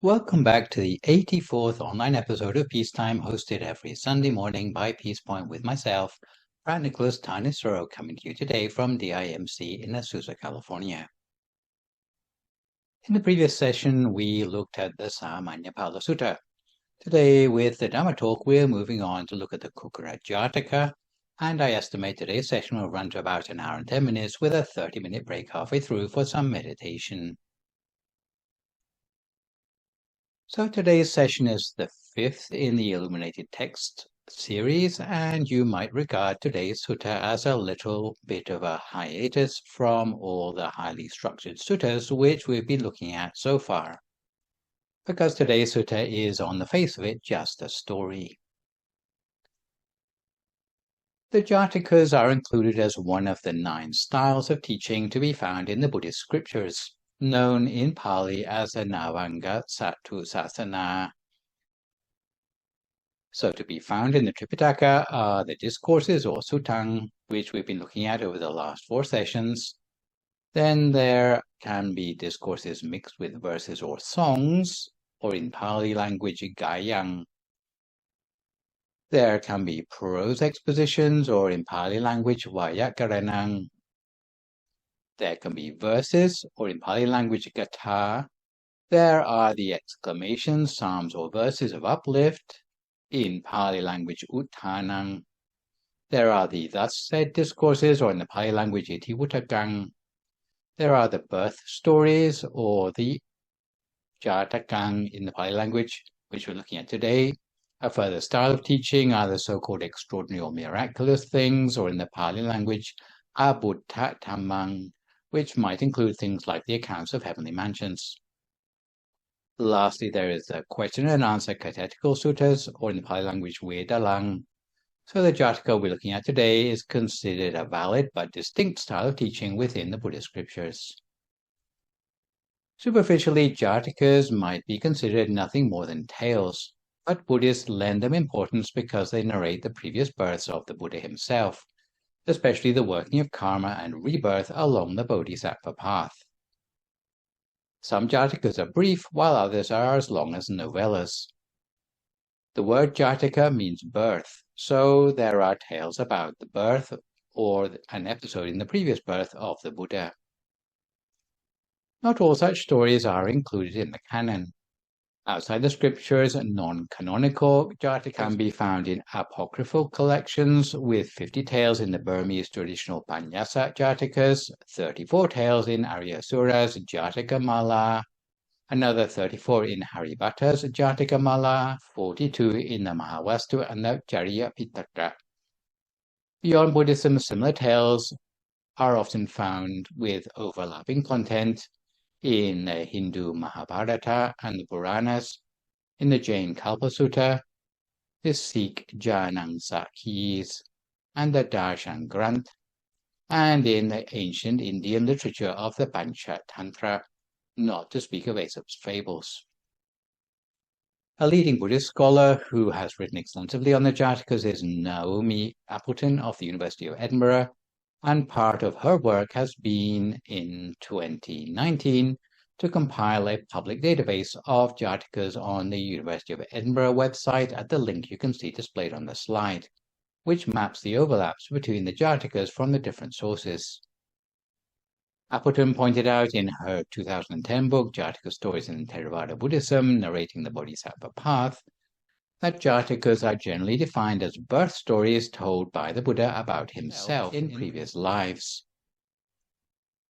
Welcome back to the 84th online episode of Peacetime, hosted every Sunday morning by Peace Point with myself, Phra Nicholas Thanissaro, coming to you today from DIMC in Azusa, California. In the previous session, we looked at the Samanyapala Sutta. Today, with the Dhamma talk, we're moving on to look at the Kukkura Jataka, and I estimate today's session will run to about an hour and 10 minutes with a 30-minute break halfway through for some meditation. So today's session is the fifth in the Illuminated text series, and you might regard today's sutta as a little bit of a hiatus from all the highly structured suttas which we've been looking at so far, because today's sutta is, on the face of it, just a story. The Jatakas are included as one of the 9 styles of teaching to be found in the Buddhist scriptures, known in Pali as the Navanga Sattu Sasana. So to be found in the Tripitaka are the discourses or sutang, which we've been looking at over the last 4 sessions. Then there can be discourses mixed with verses or songs, or in Pali language, gayang. There can be prose expositions, or in Pali language, vayakaranang. There can be verses, or in Pali language, gatha. There are the exclamations, psalms, or verses of uplift, in Pali language, uttanang. There are the thus said discourses, or in the Pali language, itivutakang. There are the birth stories, or the Jatakang in the Pali language, which we're looking at today. A further style of teaching are the so-called extraordinary or miraculous things, or in the Pali language, abhuttatamang, which might include things like the accounts of heavenly mansions. Lastly, there is the question and answer catechetical suttas, or in the Pali language, Vedalang. So the Jataka we're looking at today is considered a valid but distinct style of teaching within the Buddhist scriptures. Superficially, Jatakas might be considered nothing more than tales, but Buddhists lend them importance because they narrate the previous births of the Buddha himself, especially the working of karma and rebirth along the Bodhisattva path. Some Jatakas are brief, while others are as long as novellas. The word Jataka means birth, so there are tales about the birth or an episode in the previous birth of the Buddha. Not all such stories are included in the canon. Outside the scriptures, non-canonical Jatakas can be found in apocryphal collections, with 50 tales in the Burmese traditional Panyasa Jatakas, 34 tales in Aryasura's Jataka Mala, another 34 in Haribhatta's Jataka Mala, 42 in the Mahavastu and the Charya Pitaka. Beyond Buddhism, similar tales are often found with overlapping content in the Hindu Mahabharata and the Puranas, in the Jain Kalpa Sutta, the Sikh Janang Sakhis, and the Darshan Granth, and in the ancient Indian literature of the Pancha Tantra, not to speak of Aesop's fables. A leading Buddhist scholar who has written extensively on the Jatakas is Naomi Appleton of the University of Edinburgh, and part of her work has been, in 2019, to compile a public database of Jatakas on the University of Edinburgh website at the link you can see displayed on the slide, which maps the overlaps between the Jatakas from the different sources. Appleton pointed out in her 2010 book, Jataka Stories in Theravada Buddhism, narrating the Bodhisattva path, that Jatakas are generally defined as birth stories told by the Buddha about himself in previous lives.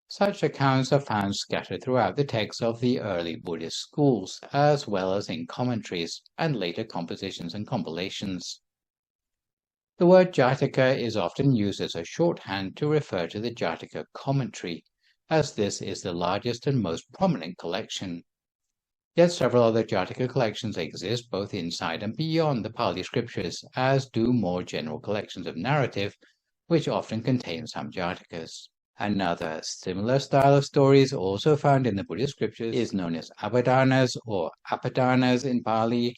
Such accounts are found scattered throughout the texts of the early Buddhist schools, as well as in commentaries and later compositions and compilations. The word Jataka is often used as a shorthand to refer to the Jataka commentary, as this is the largest and most prominent collection. Yet several other Jataka collections exist both inside and beyond the Pali scriptures, as do more general collections of narrative, which often contain some Jatakas. Another similar style of stories also found in the Buddhist scriptures is known as Abhadanas or Apadanas in Pali,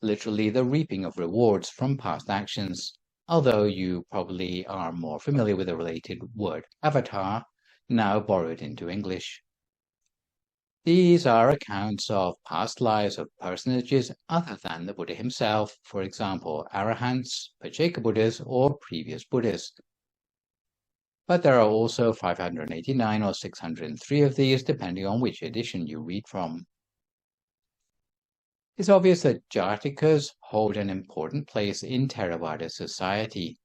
literally the reaping of rewards from past actions, although you probably are more familiar with the related word avatar, now borrowed into English. These are accounts of past lives of personages other than the Buddha himself, for example, Arahants, Pacceka Buddhas, or previous Buddhas. But there are also 589 or 603 of these, depending on which edition you read from. It's obvious that Jatakas hold an important place in Theravada society.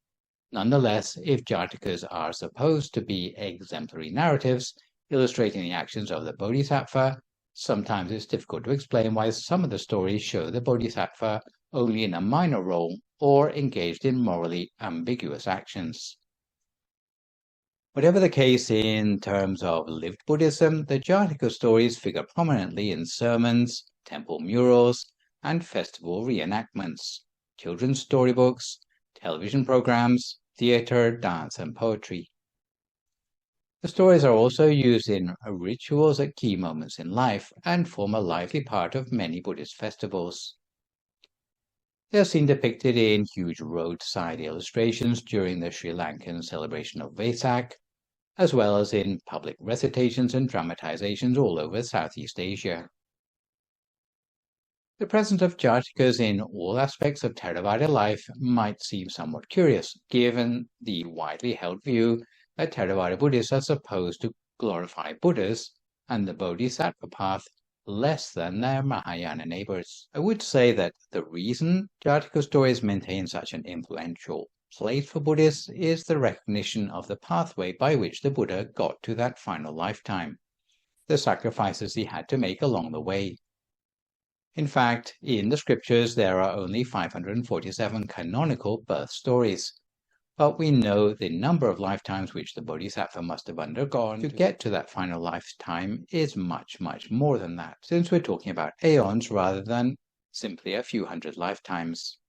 Nonetheless, if Jatakas are supposed to be exemplary narratives illustrating the actions of the Bodhisattva, sometimes it's difficult to explain why some of the stories show the Bodhisattva only in a minor role or engaged in morally ambiguous actions. Whatever the case in terms of lived Buddhism, the Jataka stories figure prominently in sermons, temple murals, and festival reenactments, children's storybooks, television programs, theater, dance, and poetry. The stories are also used in rituals at key moments in life and form a lively part of many Buddhist festivals. They are seen depicted in huge roadside illustrations during the Sri Lankan celebration of Vesak, as well as in public recitations and dramatizations all over Southeast Asia. The presence of Jatakas in all aspects of Theravada life might seem somewhat curious, given the widely held view that Theravada Buddhists are supposed to glorify Buddhas and the Bodhisattva path less than their Mahayana neighbors. I would say that the reason Jataka stories maintain such an influential place for Buddhists is the recognition of the pathway by which the Buddha got to that final lifetime, the sacrifices he had to make along the way. In fact, in the scriptures there are only 547 canonical birth stories, but we know the number of lifetimes which the Bodhisattva must have undergone to get to that final lifetime is much, much more than that, since we're talking about aeons rather than simply a few hundred lifetimes.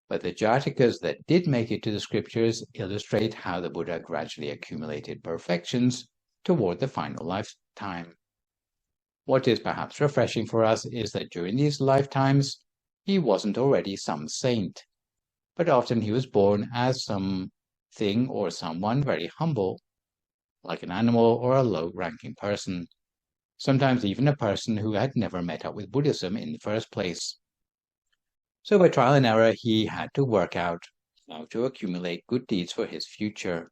But the Jatakas that did make it to the scriptures illustrate how the Buddha gradually accumulated perfections toward the final lifetime. What is perhaps refreshing for us is that during these lifetimes, he wasn't already some saint, but often he was born as something or someone very humble, like an animal or a low-ranking person, sometimes even a person who had never met up with Buddhism in the first place. So by trial and error, he had to work out how to accumulate good deeds for his future.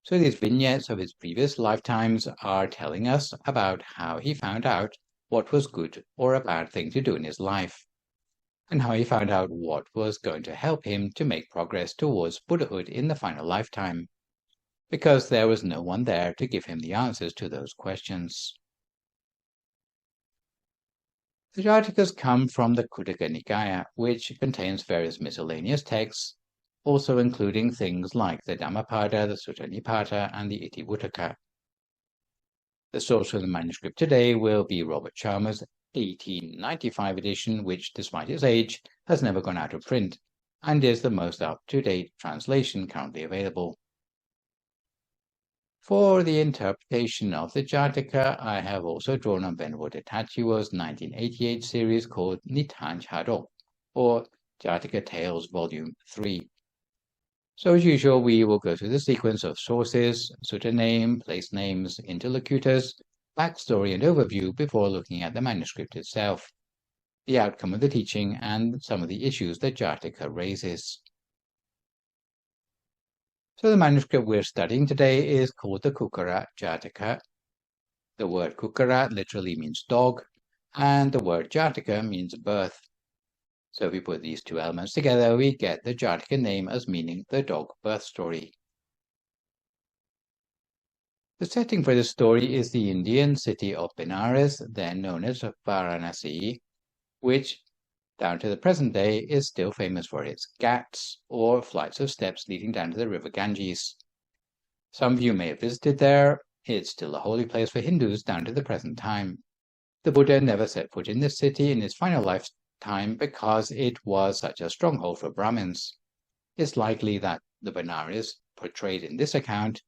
So these vignettes of his previous lifetimes are telling us about how he found out what was good or a bad thing to do in his life, and how he found out what was going to help him to make progress towards Buddhahood in the final lifetime, because there was no one there to give him the answers to those questions. The Jatakas come from the Kukkura Nikaya, which contains various miscellaneous texts, also including things like the Dhammapada, the Sutta Nipata, and the Itivuttaka. The source for the manuscript today will be Robert Chalmers' 1895 edition, which, despite its age, has never gone out of print, and is the most up-to-date translation currently available. For the interpretation of the Jataka, I have also drawn on Venerable Tatachiwa's 1988 series called Nitanchado, or Jataka Tales Volume 3. So as usual, we will go through the sequence of sources, sutta name, place names, interlocutors, backstory and overview before looking at the manuscript itself, the outcome of the teaching, and some of the issues that Jataka raises. So the manuscript we're studying today is called the Kukkura Jataka. The word Kukkura literally means dog, and the word Jataka means birth. So if we put these two elements together, we get the Jataka name as meaning the dog birth story. The setting for this story is the Indian city of Benares, then known as Varanasi, which, down to the present day, is still famous for its ghats, or flights of steps leading down to the river Ganges. Some of you may have visited there. It's still a holy place for Hindus down to the present time. The Buddha never set foot in this city in his final lifetime because it was such a stronghold for Brahmins. It's likely that the Benares portrayed in this account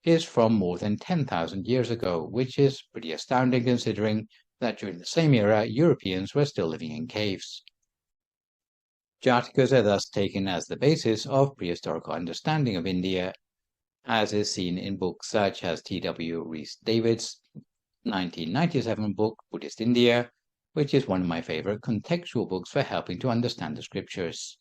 is from more than 10,000 years ago, which is pretty astounding considering that during the same era, Europeans were still living in caves. Jatakas are thus taken as the basis of prehistorical understanding of India, as is seen in books such as T.W. Rhys Davids' 1997 book, Buddhist India, which is one of my favorite contextual books for helping to understand the scriptures.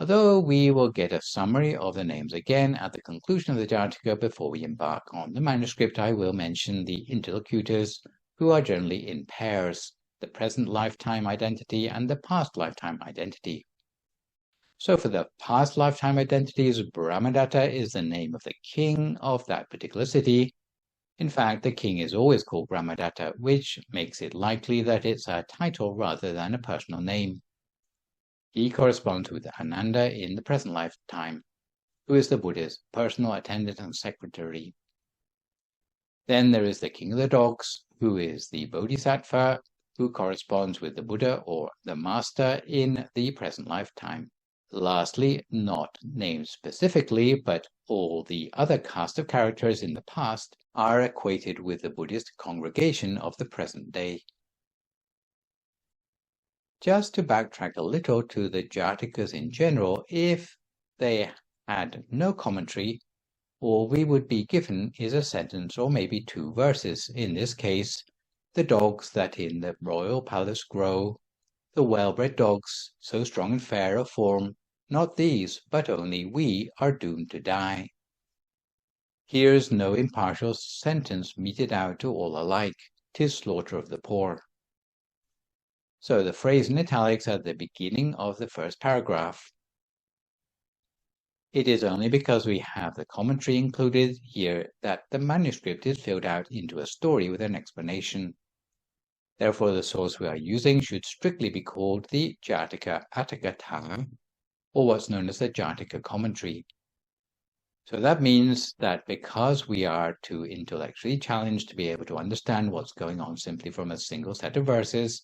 Although we will get a summary of the names again at the conclusion of the Jataka before we embark on the manuscript, I will mention the interlocutors, who are generally in pairs, the present lifetime identity and the past lifetime identity. So for the past lifetime identities, Brahmadatta is the name of the king of that particular city. In fact, the king is always called Brahmadatta, which makes it likely that it's a title rather than a personal name. He corresponds with Ananda in the present lifetime, who is the Buddha's personal attendant and secretary. Then there is the king of the dogs, who is the Bodhisattva, who corresponds with the Buddha or the master in the present lifetime. Lastly, not named specifically, but all the other cast of characters in the past are equated with the Buddhist congregation of the present day. Just to backtrack a little to the Jatakas in general, if they had no commentary, all we would be given is a sentence or maybe two verses. In this case, the dogs that in the royal palace grow, the well-bred dogs, so strong and fair of form, not these, but only we, are doomed to die. Here's no impartial sentence meted out to all alike. 'Tis slaughter of the poor. So the phrase in italics at the beginning of the first paragraph. It is only because we have the commentary included here that the manuscript is filled out into a story with an explanation. Therefore, the source we are using should strictly be called the Jataka Atakatha, or what's known as the Jataka commentary. So that means that because we are too intellectually challenged to be able to understand what's going on simply from a single set of verses,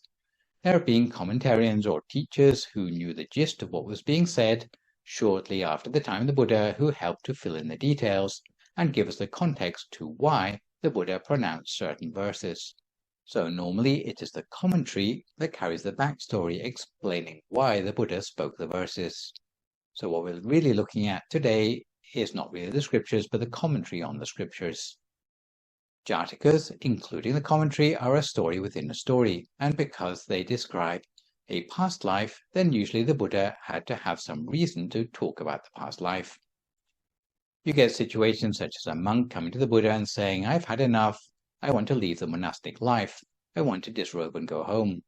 there have been commentarians or teachers who knew the gist of what was being said shortly after the time of the Buddha, who helped to fill in the details and give us the context to why the Buddha pronounced certain verses. So normally it is the commentary that carries the backstory explaining why the Buddha spoke the verses. So what we're really looking at today is not really the scriptures, but the commentary on the scriptures. Jatakas, including the commentary, are a story within a story, and because they describe a past life, then usually the Buddha had to have some reason to talk about the past life. You get situations such as a monk coming to the Buddha and saying, "I've had enough. I want to leave the monastic life. I want to disrobe and go home."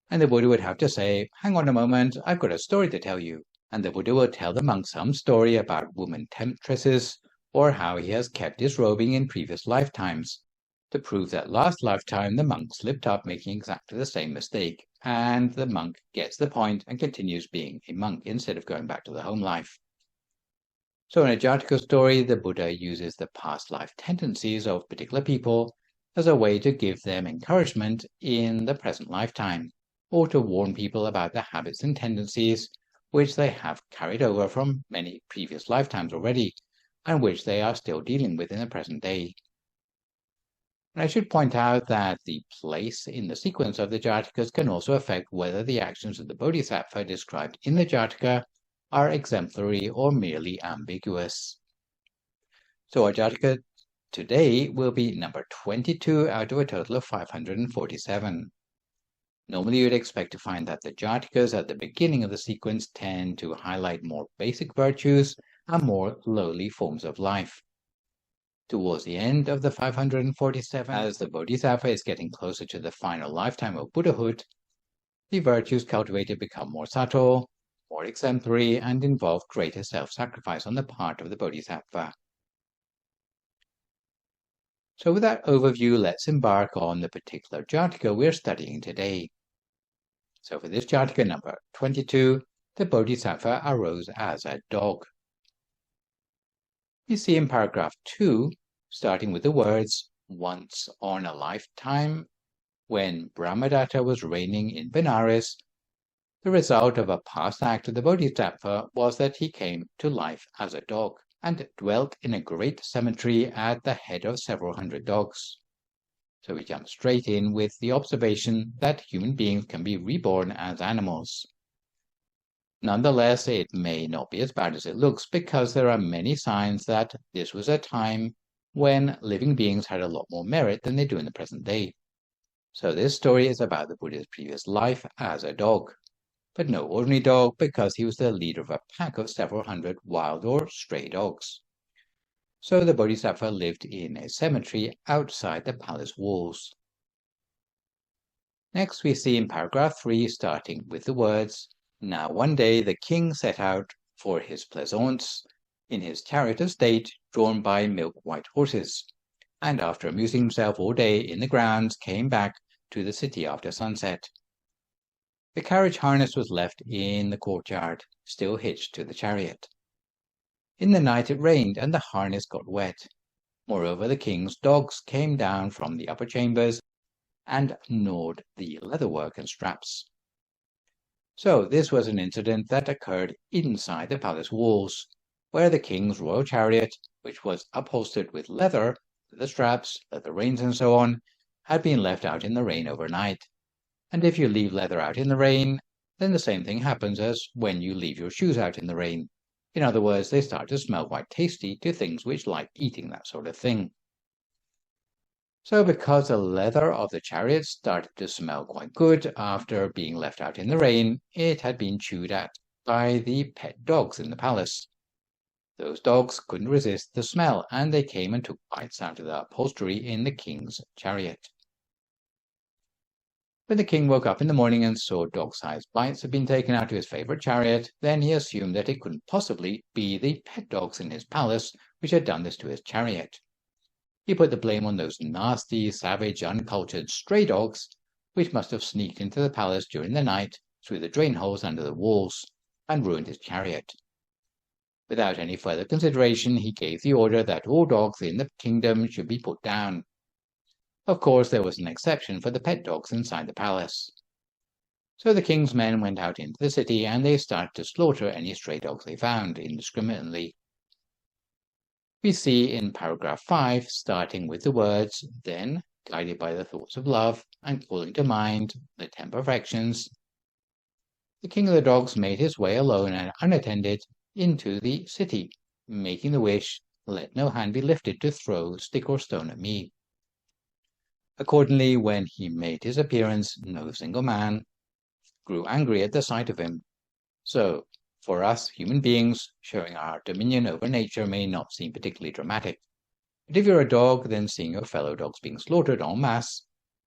And the Buddha would have to say, "Hang on a moment, I've got a story to tell you." And the Buddha will tell the monk some story about woman temptresses, or how he has kept disrobing in previous lifetimes, to prove that last lifetime the monk slipped up making exactly the same mistake, and the monk gets the point and continues being a monk instead of going back to the home life. So in a Jataka story, the Buddha uses the past life tendencies of particular people as a way to give them encouragement in the present lifetime, or to warn people about the habits and tendencies which they have carried over from many previous lifetimes already, and which they are still dealing with in the present day. And I should point out that the place in the sequence of the Jatakas can also affect whether the actions of the Bodhisattva described in the Jataka are exemplary or merely ambiguous. So our Jataka today will be number 22 out of a total of 547. Normally you'd expect to find that the Jatakas at the beginning of the sequence tend to highlight more basic virtues and more lowly forms of life. Towards the end of the 547, as the Bodhisattva is getting closer to the final lifetime of Buddhahood, the virtues cultivated become more subtle, more exemplary, and involve greater self-sacrifice on the part of the Bodhisattva. So with that overview, let's embark on the particular Jataka we're studying today. So for this Jataka number 22, the Bodhisattva arose as a dog. You see in paragraph 2, starting with the words, "Once on a lifetime, when Brahmadatta was reigning in Benares, the result of a past act of the Bodhisattva was that he came to life as a dog, and dwelt in a great cemetery at the head of several hundred dogs." So we jump straight in with the observation that human beings can be reborn as animals. Nonetheless, it may not be as bad as it looks, because there are many signs that this was a time when living beings had a lot more merit than they do in the present day. So this story is about the Buddha's previous life as a dog, but no ordinary dog, because he was the leader of a pack of several hundred wild or stray dogs. So the Bodhisattva lived in a cemetery outside the palace walls. Next we see in paragraph 3, starting with the words, "Now one day the king set out for his pleasaunce in his chariot of state, drawn by milk-white horses, and after amusing himself all day in the grounds, came back to the city after sunset. The carriage harness was left in the courtyard, still hitched to the chariot. In the night it rained, and the harness got wet. Moreover, the king's dogs came down from the upper chambers and gnawed the leatherwork and straps." So this was an incident that occurred inside the palace walls, where the king's royal chariot, which was upholstered with leather straps, leather reins, and so on, had been left out in the rain overnight. And if you leave leather out in the rain, then the same thing happens as when you leave your shoes out in the rain. In other words, they start to smell quite tasty to things which like eating that sort of thing. So because the leather of the chariot started to smell quite good after being left out in the rain, it had been chewed at by the pet dogs in the palace. Those dogs couldn't resist the smell, and they came and took bites out of the upholstery in the king's chariot. When the king woke up in the morning and saw dog-sized bites had been taken out of his favorite chariot, then he assumed that it couldn't possibly be the pet dogs in his palace which had done this to his chariot. He put the blame on those nasty, savage, uncultured stray dogs, which must have sneaked into the palace during the night through the drain holes under the walls and ruined his chariot. Without any further consideration, he gave the order that all dogs in the kingdom should be put down. Of course, there was an exception for the pet dogs inside the palace. So the king's men went out into the city, and they started to slaughter any stray dogs they found indiscriminately. We see in paragraph 5, starting with the words, "Then, guided by the thoughts of love, and calling to mind the 10 perfections, the king of the dogs made his way alone and unattended into the city, making the wish, 'Let no hand be lifted to throw stick or stone at me.' Accordingly, when he made his appearance, no single man grew angry at the sight of him. So, for us human beings, showing our dominion over nature may not seem particularly dramatic. But if you're a dog, then seeing your fellow dogs being slaughtered en masse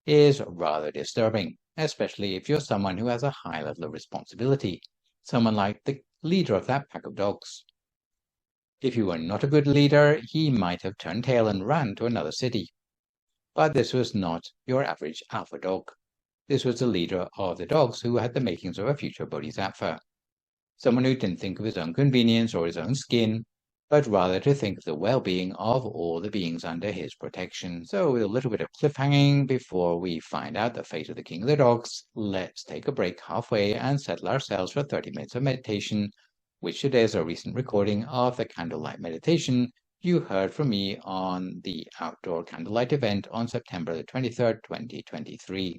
is rather disturbing, especially if you're someone who has a high level of responsibility, someone like the leader of that pack of dogs. If you were not a good leader, he might have turned tail and ran to another city. But this was not your average alpha dog. This was the leader of the dogs who had the makings of a future bodhisattva. Someone who didn't think of his own convenience or his own skin, but rather to think of the well-being of all the beings under his protection. So with a little bit of cliffhanging before we find out the fate of the king of the dogs, let's take a break halfway and settle ourselves for 30 minutes of meditation, which today is a recent recording of the candlelight meditation you heard from me on the outdoor candlelight event on September the 23rd, 2023.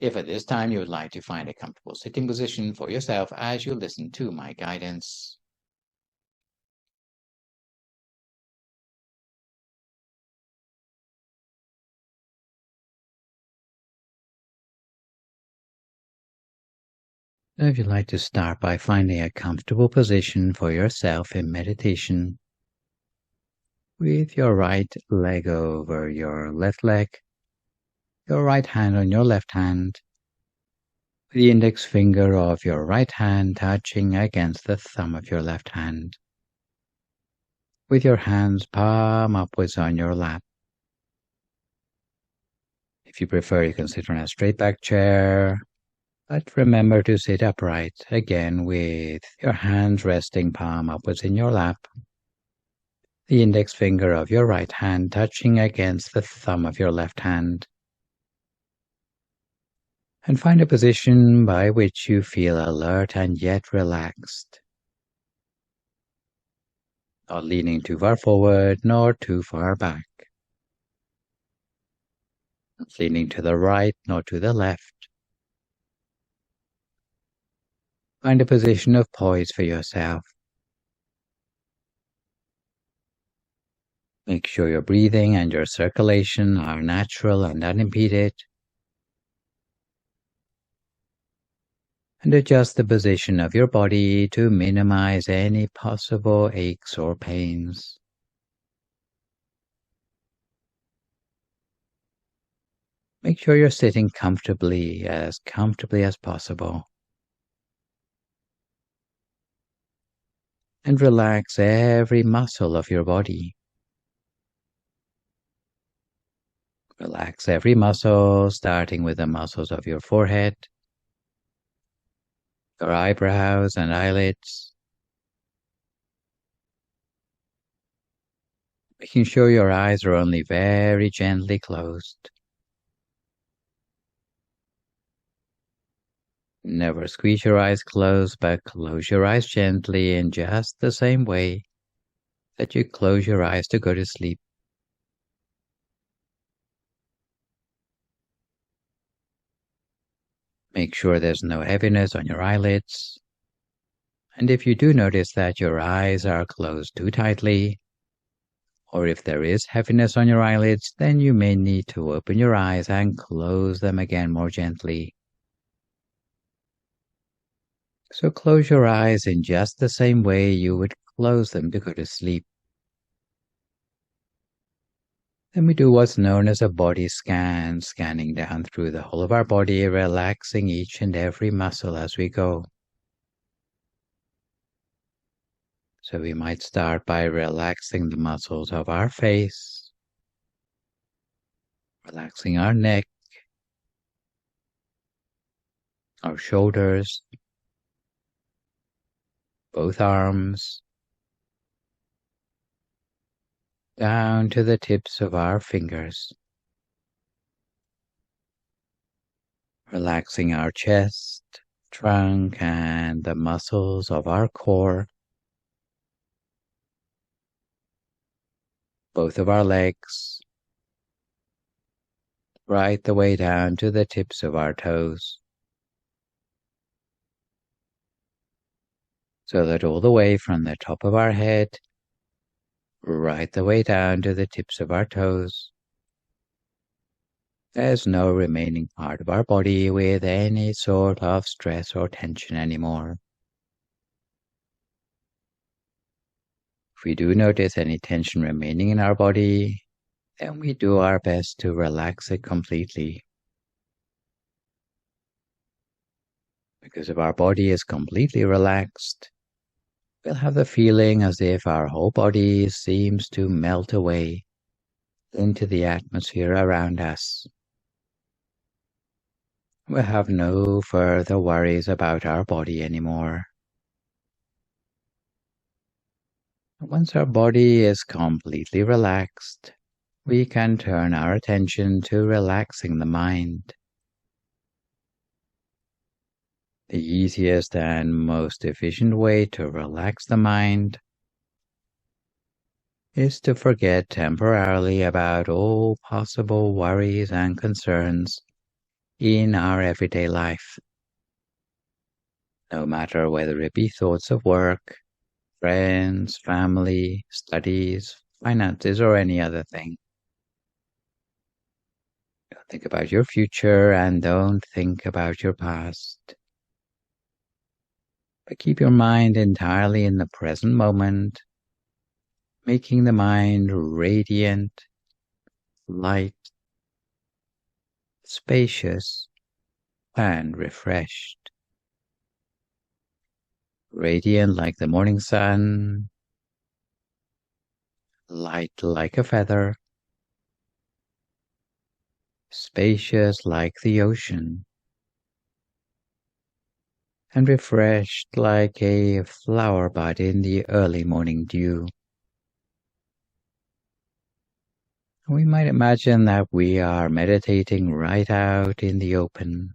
If at this time you would like to find a comfortable sitting position for yourself as you listen to my guidance. If you'd like to start by finding a comfortable position for yourself in meditation, with your right leg over your left leg, your right hand on your left hand, the index finger of your right hand touching against the thumb of your left hand, with your hands palm upwards on your lap. If you prefer, you can sit on a straight back chair, but remember to sit upright, again with your hands resting palm upwards in your lap, the index finger of your right hand touching against the thumb of your left hand. And find a position by which you feel alert and yet relaxed, not leaning too far forward nor too far back, not leaning to the right nor to the left. Find a position of poise for yourself. Make sure your breathing and your circulation are natural and unimpeded. And adjust the position of your body to minimize any possible aches or pains. Make sure you're sitting comfortably as possible. And relax every muscle of your body. Relax every muscle, starting with the muscles of your forehead, your eyebrows and eyelids. Making sure your eyes are only very gently closed. Never squeeze your eyes closed, but close your eyes gently in just the same way that you close your eyes to go to sleep. Make sure there's no heaviness on your eyelids. And if you do notice that your eyes are closed too tightly, or if there is heaviness on your eyelids, then you may need to open your eyes and close them again more gently. So close your eyes in just the same way you would close them to go to sleep. Then we do what's known as a body scan, scanning down through the whole of our body, relaxing each and every muscle as we go. So we might start by relaxing the muscles of our face, relaxing our neck, our shoulders, both arms, down to the tips of our fingers. Relaxing our chest, trunk, and the muscles of our core. Both of our legs, right the way down to the tips of our toes. So that all the way from the top of our head, right the way down to the tips of our toes, there's no remaining part of our body with any sort of stress or tension anymore. If we do notice any tension remaining in our body, then we do our best to relax it completely. Because if our body is completely relaxed, we'll have the feeling as if our whole body seems to melt away into the atmosphere around us. We'll have no further worries about our body anymore. Once our body is completely relaxed, we can turn our attention to relaxing the mind. The easiest and most efficient way to relax the mind is to forget temporarily about all possible worries and concerns in our everyday life. No matter whether it be thoughts of work, friends, family, studies, finances, or any other thing. Don't think about your future and don't think about your past. But keep your mind entirely in the present moment, making the mind radiant, light, spacious, and refreshed. Radiant like the morning sun, light like a feather, spacious like the ocean, and refreshed like a flower bud in the early morning dew. We might imagine that we are meditating right out in the open,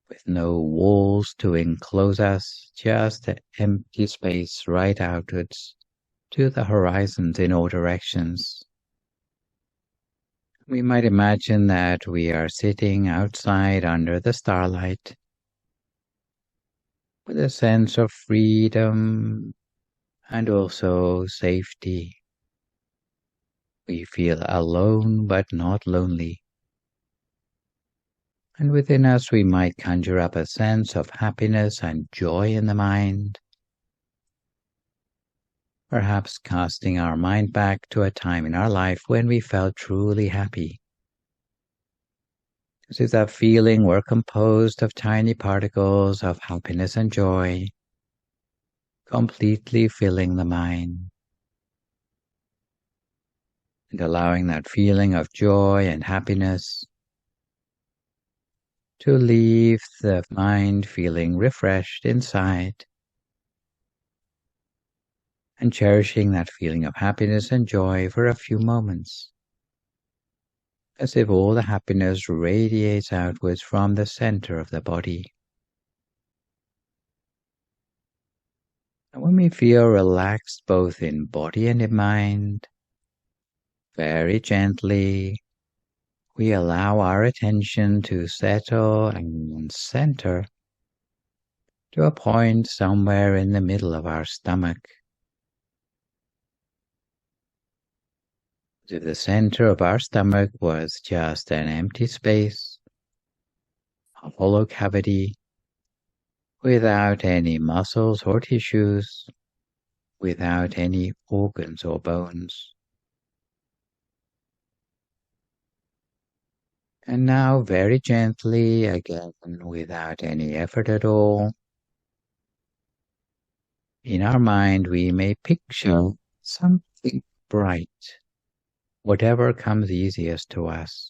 with no walls to enclose us, just an empty space right outwards to the horizons in all directions. We might imagine that we are sitting outside under the starlight with a sense of freedom and also safety. We feel alone but not lonely. And within us we might conjure up a sense of happiness and joy in the mind, perhaps casting our mind back to a time in our life when we felt truly happy. As if that feeling were composed of tiny particles of happiness and joy, completely filling the mind, and allowing that feeling of joy and happiness to leave the mind feeling refreshed inside, and cherishing that feeling of happiness and joy for a few moments, as if all the happiness radiates outwards from the center of the body. And when we feel relaxed both in body and in mind, very gently, we allow our attention to settle and center to a point somewhere in the middle of our stomach. As if the center of our stomach was just an empty space, a hollow cavity, without any muscles or tissues, without any organs or bones. And now very gently, again without any effort at all, in our mind we may picture something bright, whatever comes easiest to us.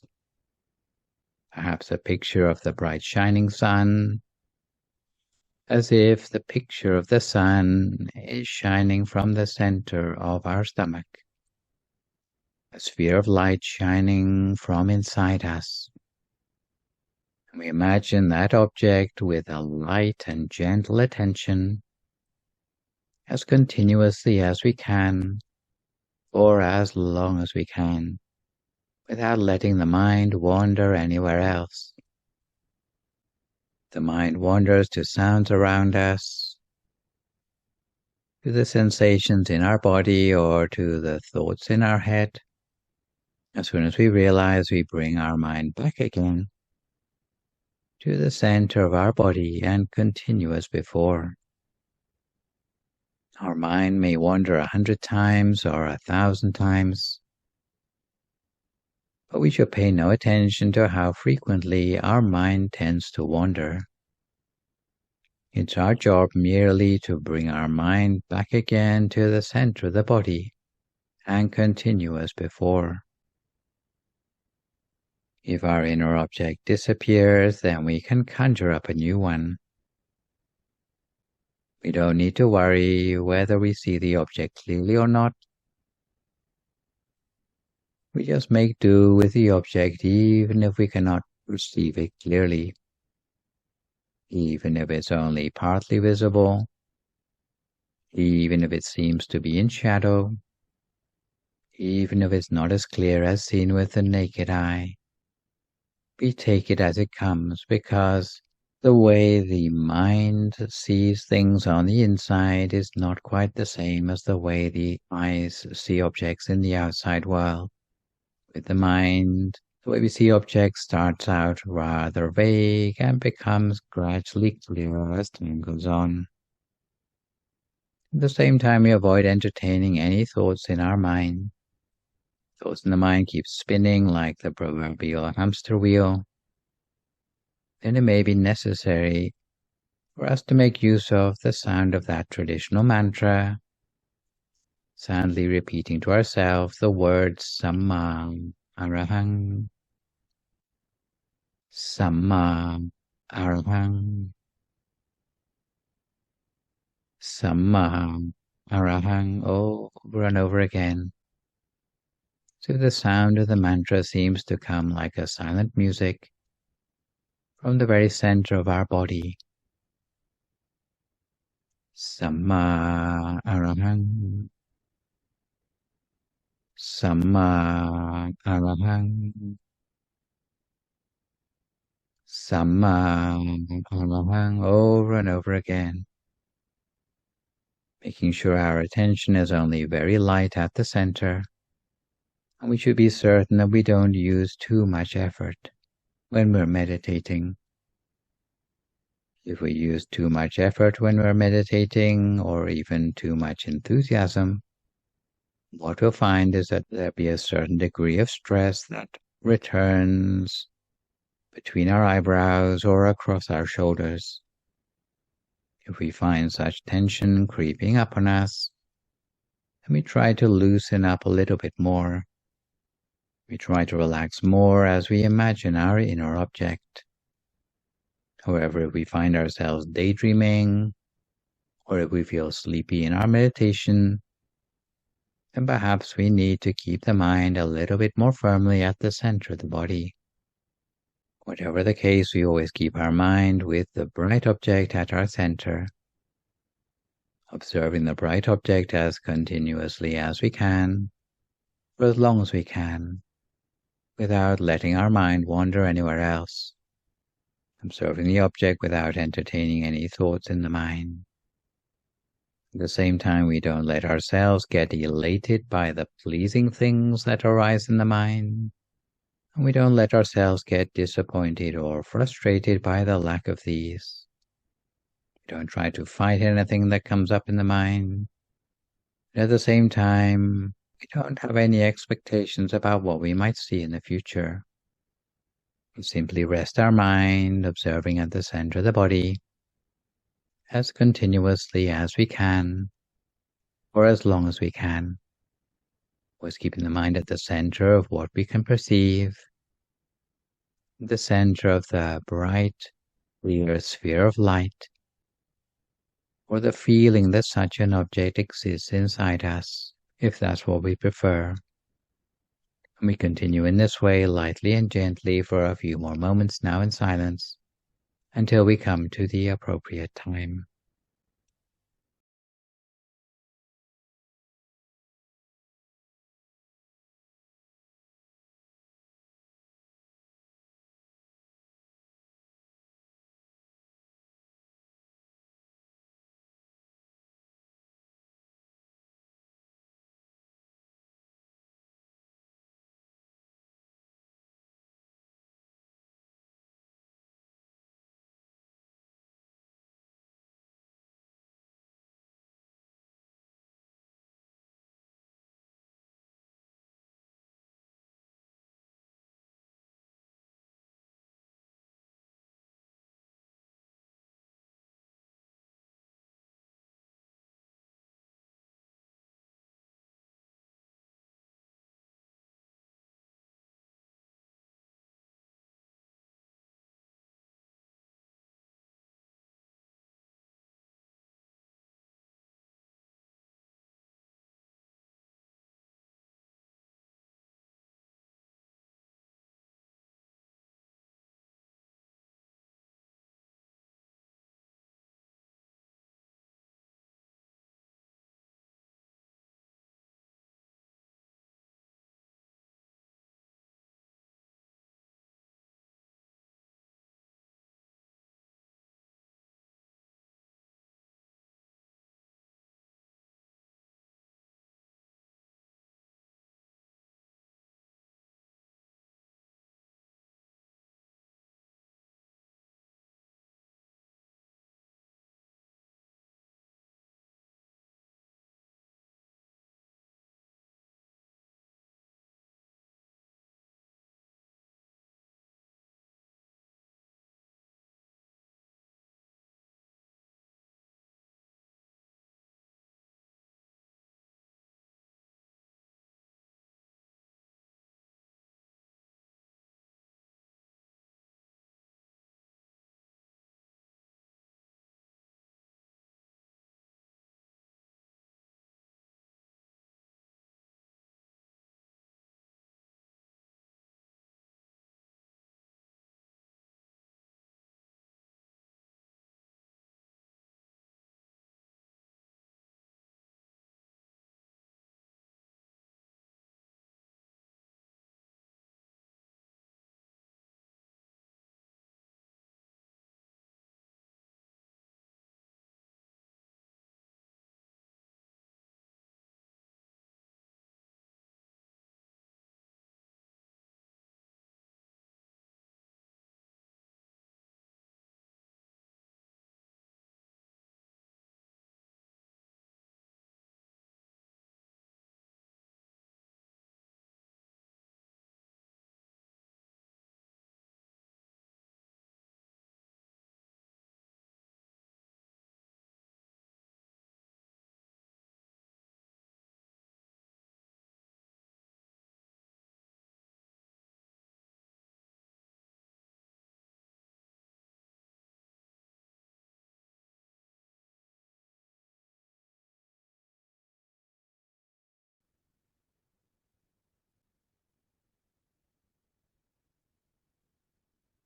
Perhaps a picture of the bright shining sun, as if the picture of the sun is shining from the center of our stomach, a sphere of light shining from inside us. We imagine that object with a light and gentle attention as continuously as we can, or as long as we can, without letting the mind wander anywhere else. The mind wanders to sounds around us, to the sensations in our body, or to the thoughts in our head. As soon as we realize, we bring our mind back again to the center of our body and continue as before. Our mind may wander 100 times or 1,000 times, but we should pay no attention to how frequently our mind tends to wander. It's our job merely to bring our mind back again to the center of the body and continue as before. If our inner object disappears, then we can conjure up a new one. We don't need to worry whether we see the object clearly or not. We just make do with the object even if we cannot perceive it clearly, even if it's only partly visible, even if it seems to be in shadow, even if it's not as clear as seen with the naked eye. We take it as it comes, because the way the mind sees things on the inside is not quite the same as the way the eyes see objects in the outside world. With the mind, the way we see objects starts out rather vague and becomes gradually clearer as time goes on. At the same time, we avoid entertaining any thoughts in our mind. Thoughts in the mind keep spinning like the proverbial hamster wheel. Then it may be necessary for us to make use of the sound of that traditional mantra, soundly repeating to ourselves the words Samma Arahang, Samma Arahang, Samma Arahang, over and over again. So the sound of the mantra seems to come like a silent music from the very center of our body. Samma Arahang, Samma Arahang, Samma Arahang, over and over again. making sure our attention is only very light at the center, and we should be certain that we don't use too much effort when we're meditating. If we use too much effort when we're meditating, or even too much enthusiasm, what we'll find is that there'll be a certain degree of stress that returns between our eyebrows or across our shoulders. If we find such tension creeping up on us, then we try to loosen up a little bit more. We try to relax more as we imagine our inner object. However, if we find ourselves daydreaming, or if we feel sleepy in our meditation, then perhaps we need to keep the mind a little bit more firmly at the center of the body. Whatever the case, we always keep our mind with the bright object at our center, observing the bright object as continuously as we can, for as long as we can, without letting our mind wander anywhere else, observing the object without entertaining any thoughts in the mind. At the same time, we don't let ourselves get elated by the pleasing things that arise in the mind, and we don't let ourselves get disappointed or frustrated by the lack of these. We don't try to fight anything that comes up in the mind. And at the same time, we don't have any expectations about what we might see in the future. We simply rest our mind, observing at the center of the body, as continuously as we can, for as long as we can. Always keeping the mind at the center of what we can perceive, the center of the bright, clear sphere of light, or the feeling that such an object exists inside us, if that's what we prefer. And we continue in this way lightly and gently for a few more moments now in silence, until we come to the appropriate time.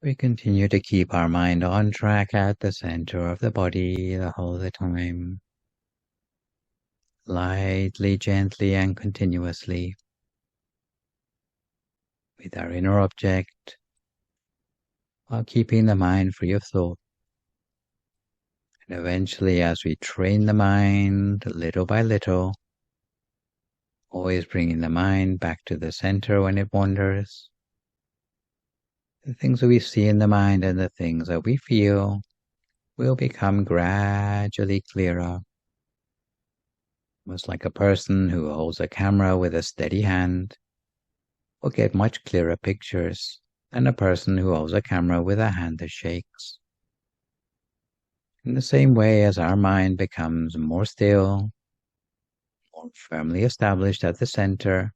We continue to keep our mind on track at the center of the body the whole of the time. Lightly, gently, and continuously. With our inner object, while keeping the mind free of thought. And eventually, as we train the mind little by little, always bringing the mind back to the center when it wanders, the things that we see in the mind and the things that we feel will become gradually clearer. Almost like a person who holds a camera with a steady hand will get much clearer pictures than a person who holds a camera with a hand that shakes. In the same way, as our mind becomes more still, more firmly established at the center,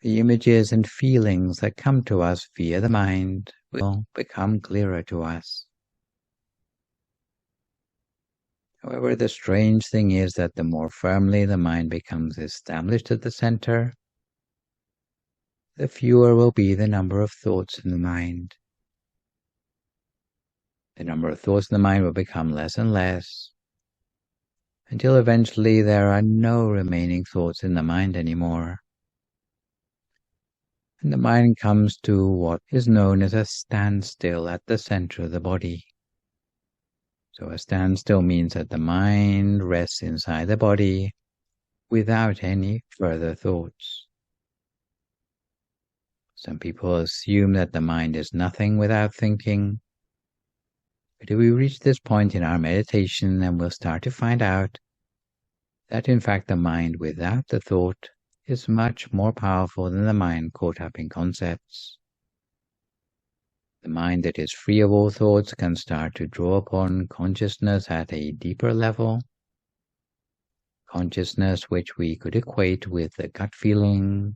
the images and feelings that come to us via the mind will become clearer to us. However, the strange thing is that the more firmly the mind becomes established at the center, the fewer will be the number of thoughts in the mind. The number of thoughts in the mind will become less and less, until eventually there are no remaining thoughts in the mind anymore. And the mind comes to what is known as a standstill at the center of the body. So a standstill means that the mind rests inside the body without any further thoughts. Some people assume that the mind is nothing without thinking. But if we reach this point in our meditation, then we'll start to find out that in fact the mind without the thought is much more powerful than the mind caught up in concepts. The mind that is free of all thoughts can start to draw upon consciousness at a deeper level, consciousness which we could equate with a gut feeling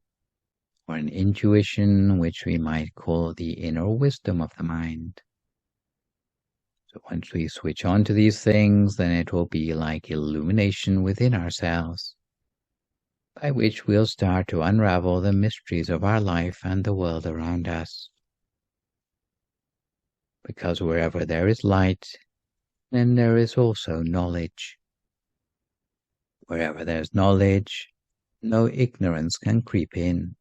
or an intuition which we might call the inner wisdom of the mind. So once we switch on to these things, then it will be like illumination within ourselves, by which we'll start to unravel the mysteries of our life and the world around us. Because wherever there is light, then there is also knowledge. Wherever there's knowledge, no ignorance can creep in.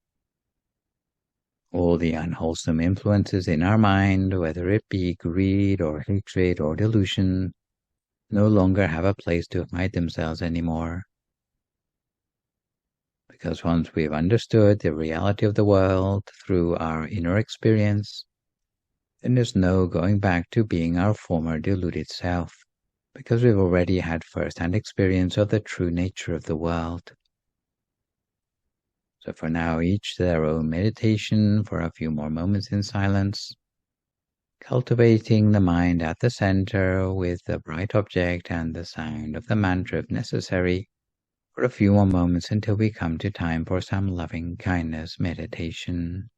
All the unwholesome influences in our mind, whether it be greed or hatred or delusion, no longer have a place to hide themselves anymore. Because once we've understood the reality of the world through our inner experience, then there's no going back to being our former deluded self, because we've already had first-hand experience of the true nature of the world. So for now, each their own meditation for a few more moments in silence, cultivating the mind at the center with the bright object and the sound of the mantra if necessary, for a few more moments until we come to time for some loving kindness meditation.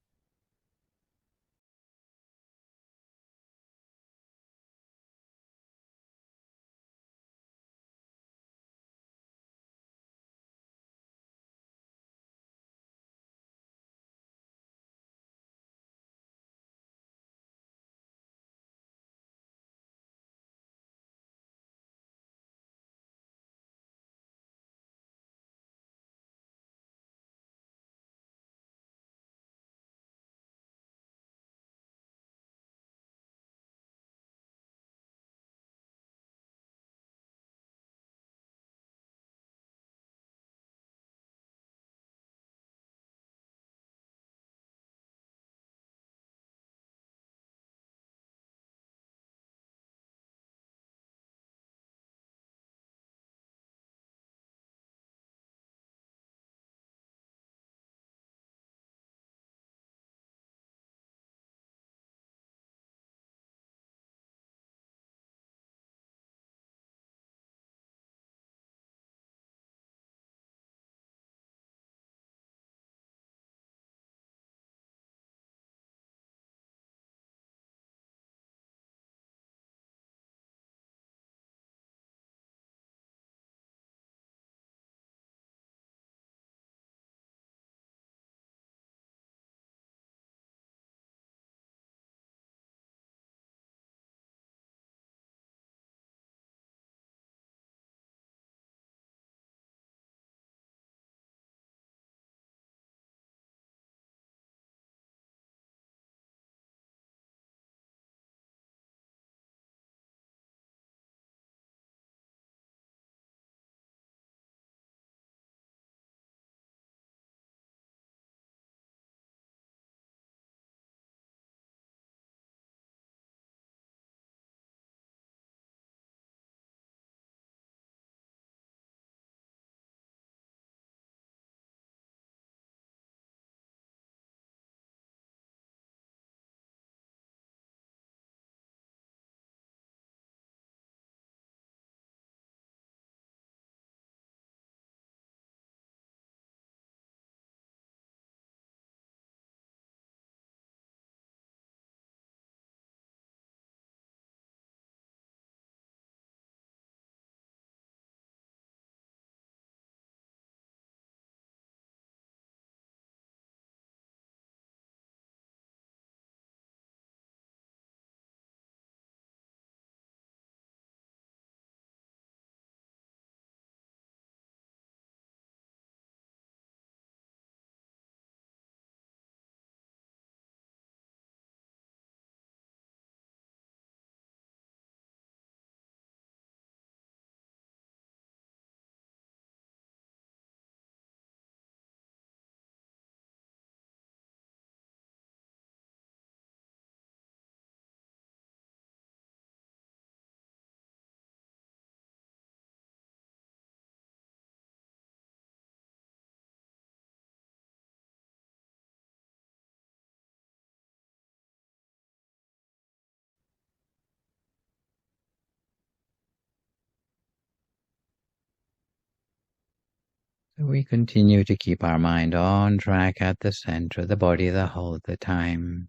We continue to keep our mind on track at the center of the body the whole of the time,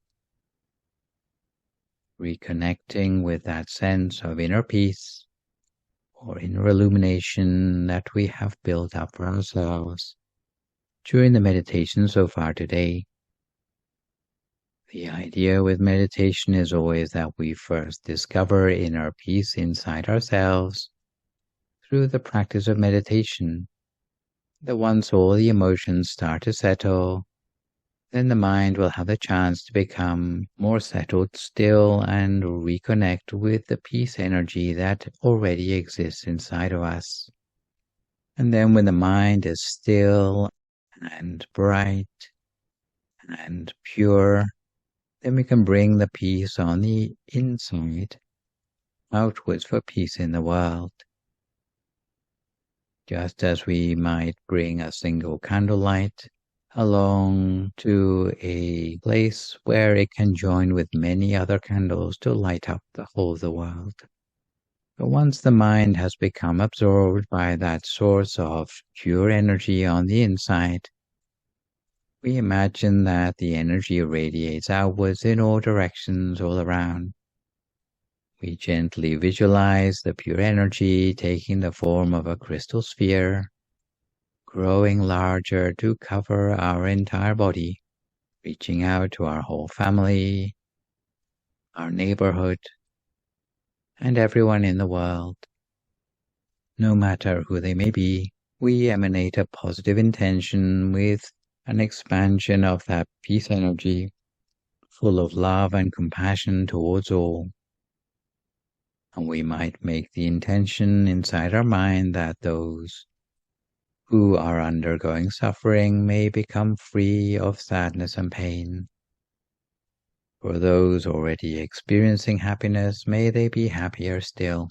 reconnecting with that sense of inner peace or inner illumination that we have built up for ourselves during the meditation so far today. The idea with meditation is always that we first discover inner peace inside ourselves through the practice of meditation. That once all the emotions start to settle, then the mind will have the chance to become more settled still and reconnect with the peace energy that already exists inside of us. And then when the mind is still and bright and pure, then we can bring the peace on the inside outwards for peace in the world. Just as we might bring a single candlelight along to a place where it can join with many other candles to light up the whole of the world. But once the mind has become absorbed by that source of pure energy on the inside, we imagine that the energy radiates outwards in all directions all around. We gently visualize the pure energy taking the form of a crystal sphere, growing larger to cover our entire body, reaching out to our whole family, our neighborhood, and everyone in the world. No matter who they may be, we emanate a positive intention with an expansion of that peace energy, full of love and compassion towards all. And we might make the intention inside our mind that those who are undergoing suffering may become free of sadness and pain. For those already experiencing happiness, may they be happier still.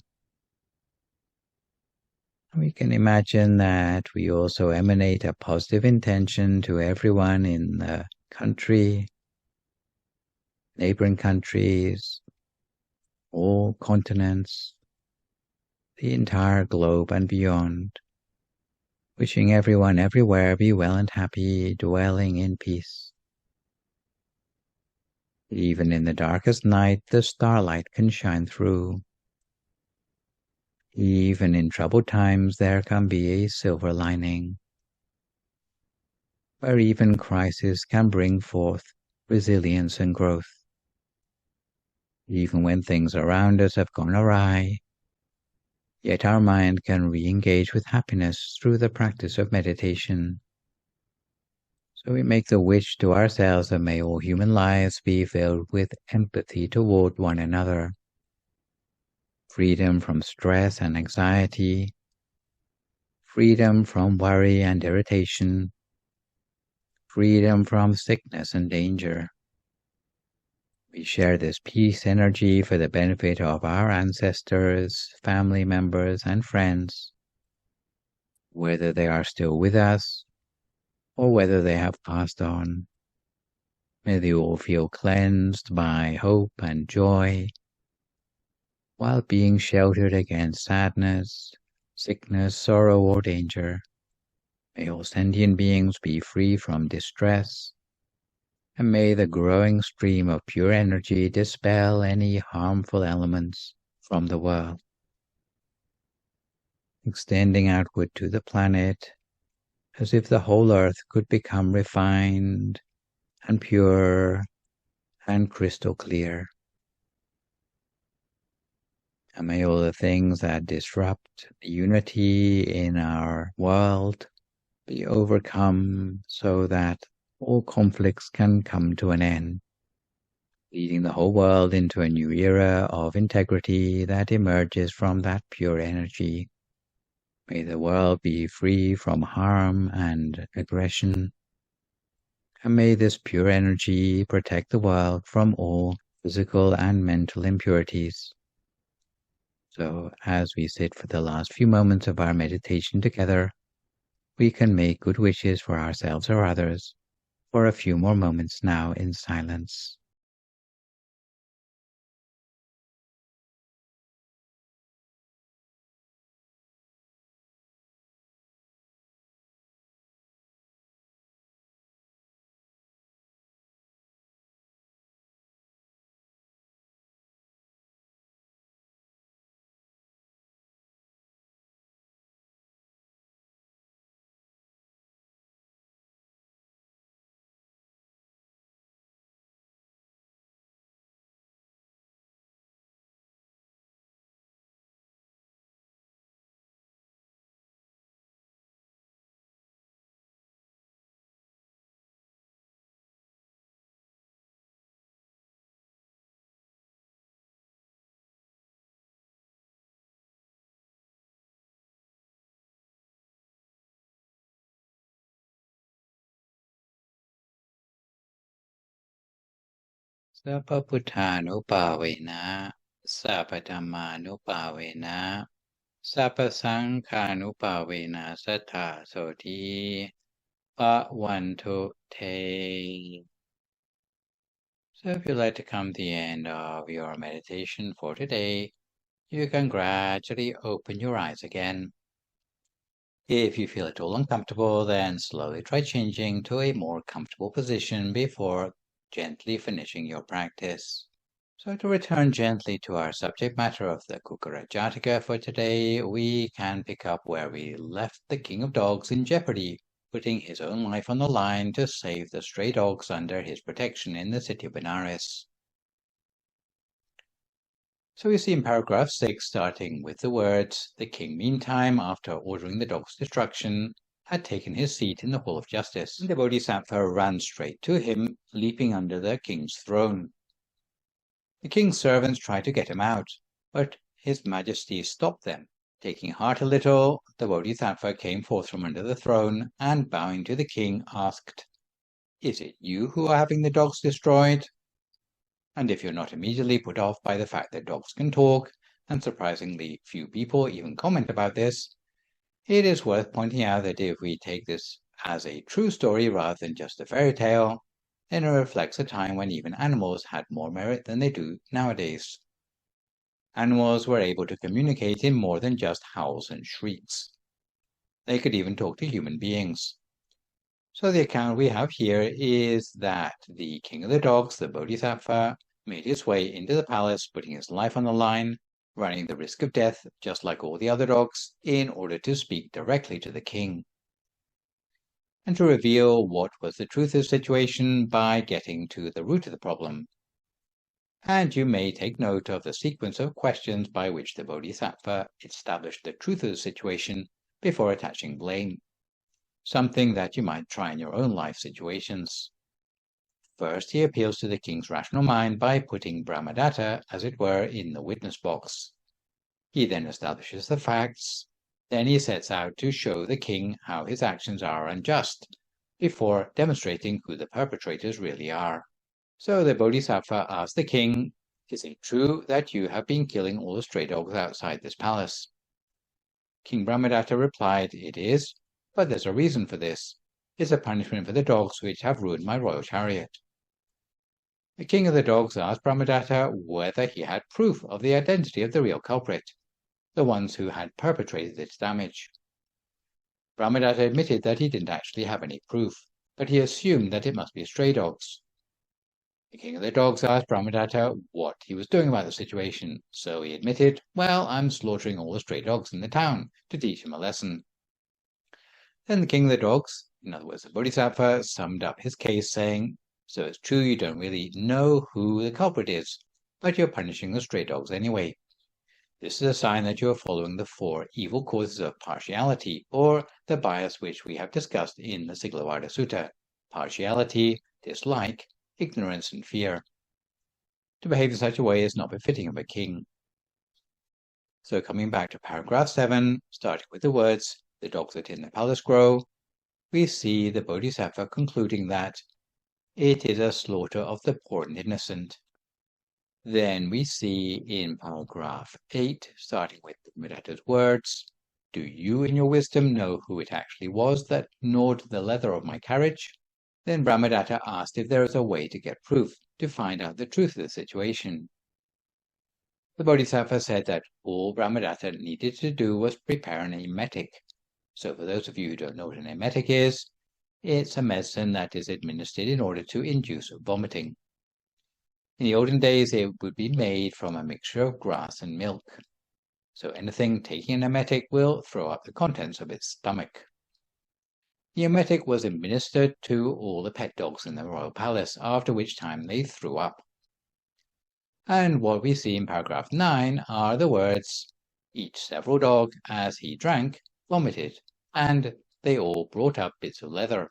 We can imagine that we also emanate a positive intention to everyone in the country, neighboring countries, all continents, the entire globe and beyond, wishing everyone everywhere be well and happy, dwelling in peace. Even in the darkest night, the starlight can shine through. Even in troubled times, there can be a silver lining, where even crisis can bring forth resilience and growth. Even when things around us have gone awry, yet our mind can re-engage with happiness through the practice of meditation. So we make the wish to ourselves that may all human lives be filled with empathy toward one another, freedom from stress and anxiety, freedom from worry and irritation, freedom from sickness and danger. We share this peace energy for the benefit of our ancestors, family members, and friends, whether they are still with us or whether they have passed on. May they all feel cleansed by hope and joy, while being sheltered against sadness, sickness, sorrow, or danger. May all sentient beings be free from distress, and may the growing stream of pure energy dispel any harmful elements from the world. Extending outward to the planet, as if the whole earth could become refined and pure and crystal clear. And may all the things that disrupt the unity in our world be overcome so that all conflicts can come to an end, leading the whole world into a new era of integrity that emerges from that pure energy. May the world be free from harm and aggression, and may this pure energy protect the world from all physical and mental impurities. So as we sit for the last few moments of our meditation together, we can make good wishes for ourselves or others for a few more moments now in silence. Sappa Putthanupavena, Sappa Dhammanupavena, Sappa Sanghanupavena Sattha Soti Bhavantu Te. So if you'd like to come to the end of your meditation for today, you can gradually open your eyes again. If you feel at all uncomfortable, then slowly try changing to a more comfortable position before gently finishing your practice. So to return gently to our subject matter of the Kukkura Jataka for today, we can pick up where we left the king of dogs in jeopardy, putting his own life on the line to save the stray dogs under his protection in the city of Benares. So we see in paragraph 6, starting with the words, the king meantime, after ordering the dog's destruction, had taken his seat in the Hall of Justice. And the Bodhisattva ran straight to him, leaping under the king's throne. The king's servants tried to get him out, but his majesty stopped them. Taking heart a little, the Bodhisattva came forth from under the throne, and bowing to the king, asked, "Is it you who are having the dogs destroyed?" And if you're not immediately put off by the fact that dogs can talk, and surprisingly few people even comment about this, it is worth pointing out that if we take this as a true story rather than just a fairy tale, then it reflects a time when even animals had more merit than they do nowadays. Animals were able to communicate in more than just howls and shrieks. They could even talk to human beings. So the account we have here is that the king of the dogs, the Bodhisattva, made his way into the palace, putting his life on the line, running the risk of death, just like all the other dogs, in order to speak directly to the king, and to reveal what was the truth of the situation by getting to the root of the problem. And you may take note of the sequence of questions by which the Bodhisattva established the truth of the situation before attaching blame, something that you might try in your own life situations. First, he appeals to the king's rational mind by putting Brahmadatta, as it were, in the witness box. He then establishes the facts. Then he sets out to show the king how his actions are unjust, before demonstrating who the perpetrators really are. So the Bodhisattva asked the king, "Is it true that you have been killing all the stray dogs outside this palace?" King Brahmadatta replied, "It is, but there's a reason for this. It's a punishment for the dogs which have ruined my royal chariot." The king of the dogs asked Brahmadatta whether he had proof of the identity of the real culprit, the ones who had perpetrated its damage. Brahmadatta admitted that he didn't actually have any proof, but he assumed that it must be stray dogs. The king of the dogs asked Brahmadatta what he was doing about the situation, so he admitted, "Well, I'm slaughtering all the stray dogs in the town to teach him a lesson." Then the king of the dogs, in other words the Bodhisattva, summed up his case saying, "So it's true you don't really know who the culprit is, but you're punishing the stray dogs anyway. This is a sign that you are following the 4 evil causes of partiality, or the bias which we have discussed in the Siglavada Sutta: partiality, dislike, ignorance, and fear. To behave in such a way is not befitting of a king." So coming back to paragraph 7, starting with the words, "The dogs that in the palace grow," we see the Bodhisattva concluding that it is a slaughter of the poor and innocent. Then we see in paragraph 8, starting with Brahmadatta's words, "Do you in your wisdom know who it actually was that gnawed the leather of my carriage?" Then Brahmadatta asked if there is a way to get proof, to find out the truth of the situation. The Bodhisattva said that all Brahmadatta needed to do was prepare an emetic. So for those of you who don't know what an emetic is, it's a medicine that is administered in order to induce vomiting. In the olden days, it would be made from a mixture of grass and milk. So anything taking an emetic will throw up the contents of its stomach. The emetic was administered to all the pet dogs in the royal palace, after which time they threw up. And what we see in paragraph 9 are the words, "Each several dog, as he drank, vomited, and they all brought up bits of leather."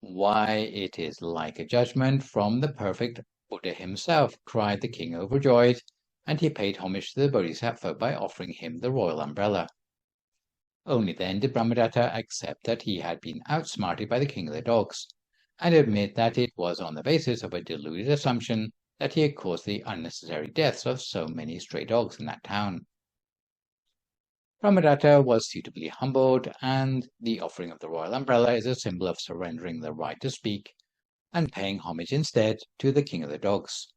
"Why, it is like a judgment from the perfect Buddha himself," cried the king overjoyed, and he paid homage to the Bodhisattva by offering him the royal umbrella. Only then did Brahmadatta accept that he had been outsmarted by the king of the dogs, and admit that it was on the basis of a deluded assumption that he had caused the unnecessary deaths of so many stray dogs in that town. Brahmadatta was suitably humbled, and the offering of the royal umbrella is a symbol of surrendering the right to speak and paying homage instead to the king of the dogs.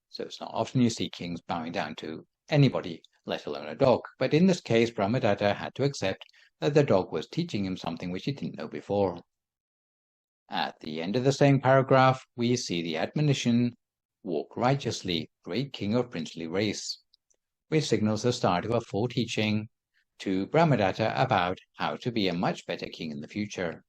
So it's not often you see kings bowing down to anybody, let alone a dog, but in this case Brahmadatta had to accept that the dog was teaching him something which he didn't know before. At the end of the same paragraph, we see the admonition, "Walk righteously, great king of princely race," which signals the start of a full teaching to Brahmadatta about how to be a much better king in the future.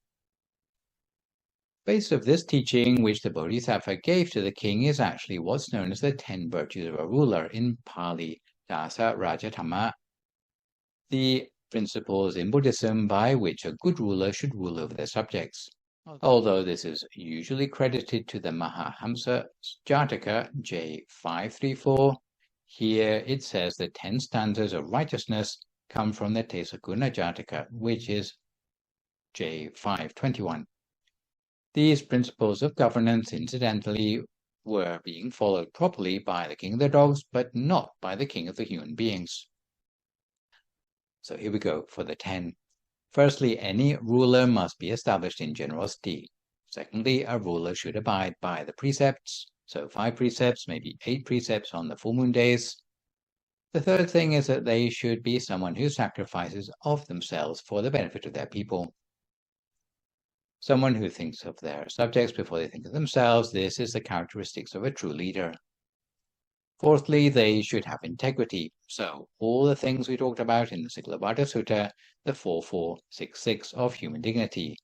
Base of this teaching, which the Bodhisattva gave to the king, is actually what's known as the 10 virtues of a ruler, in Pali, Dasa Rajatama, the principles in Buddhism by which a good ruler should rule over their subjects. Although this is usually credited to the Mahahamsa Jataka J534, here it says the 10 stanzas of righteousness come from the Tesaguna Jataka, which is J521. These principles of governance, incidentally, were being followed properly by the king of the dogs, but not by the king of the human beings. So here we go for the 10. Firstly, any ruler must be established in generosity. Secondly, a ruler should abide by the precepts, so 5 precepts, maybe 8 precepts on the full moon days. The third thing is that they should be someone who sacrifices of themselves for the benefit of their people. Someone who thinks of their subjects before they think of themselves. This is the characteristics of a true leader. Fourthly, they should have integrity. So all the things we talked about in the Sikalabhata Sutta, the 4466 of human dignity,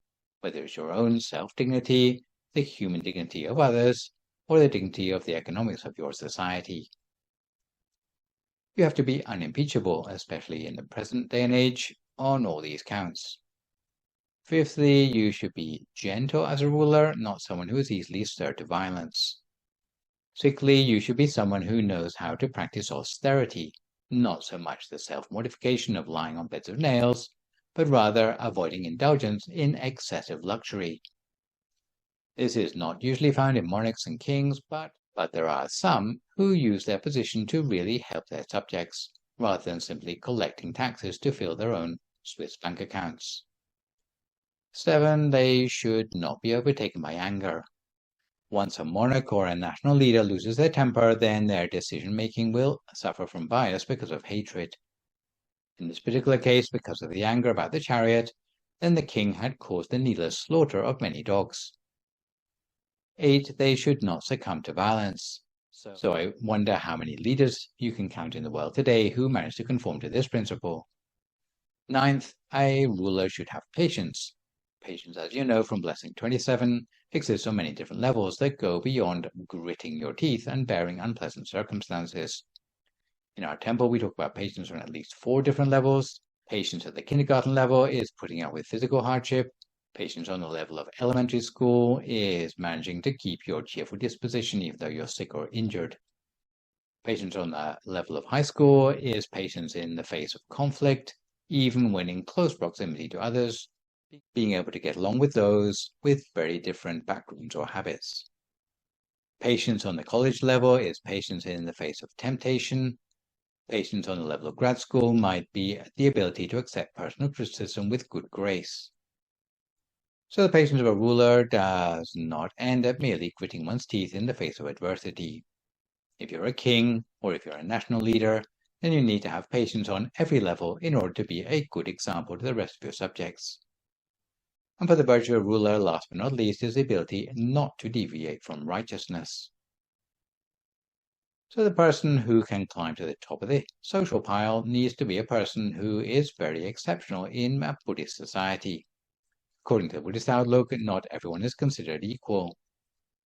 whether it's your own self-dignity, the human dignity of others, or the dignity of the economics of your society. You have to be unimpeachable, especially in the present day and age, on all these counts. Fifthly, you should be gentle as a ruler, not someone who is easily stirred to violence. Sixthly, you should be someone who knows how to practice austerity, not so much the self-mortification of lying on beds of nails, but rather avoiding indulgence in excessive luxury. This is not usually found in monarchs and kings, but there are some who use their position to really help their subjects, rather than simply collecting taxes to fill their own Swiss bank accounts. 7, they should not be overtaken by anger. Once a monarch or a national leader loses their temper, then their decision-making will suffer from bias because of hatred. In this particular case, because of the anger about the chariot, then the king had caused the needless slaughter of many dogs. 8, they should not succumb to violence. So I wonder how many leaders you can count in the world today who manage to conform to this principle. 9th, a ruler should have patience. Patience, as you know from Blessing 27, exists on many different levels that go beyond gritting your teeth and bearing unpleasant circumstances. In our temple, we talk about patience on at least 4 different levels. Patience at the kindergarten level is putting up with physical hardship. Patience on the level of elementary school is managing to keep your cheerful disposition even though you're sick or injured. Patience on the level of high school is patience in the face of conflict, even when in close proximity to others, being able to get along with those with very different backgrounds or habits. Patience on the college level is patience in the face of temptation. Patience on the level of grad school might be the ability to accept personal criticism with good grace. So the patience of a ruler does not end at merely gritting one's teeth in the face of adversity. If you're a king or if you're a national leader, then you need to have patience on every level in order to be a good example to the rest of your subjects. And for the virtue of a ruler, last but not least, is the ability not to deviate from righteousness. So the person who can climb to the top of the social pile needs to be a person who is very exceptional in a Buddhist society. According to the Buddhist outlook, not everyone is considered equal.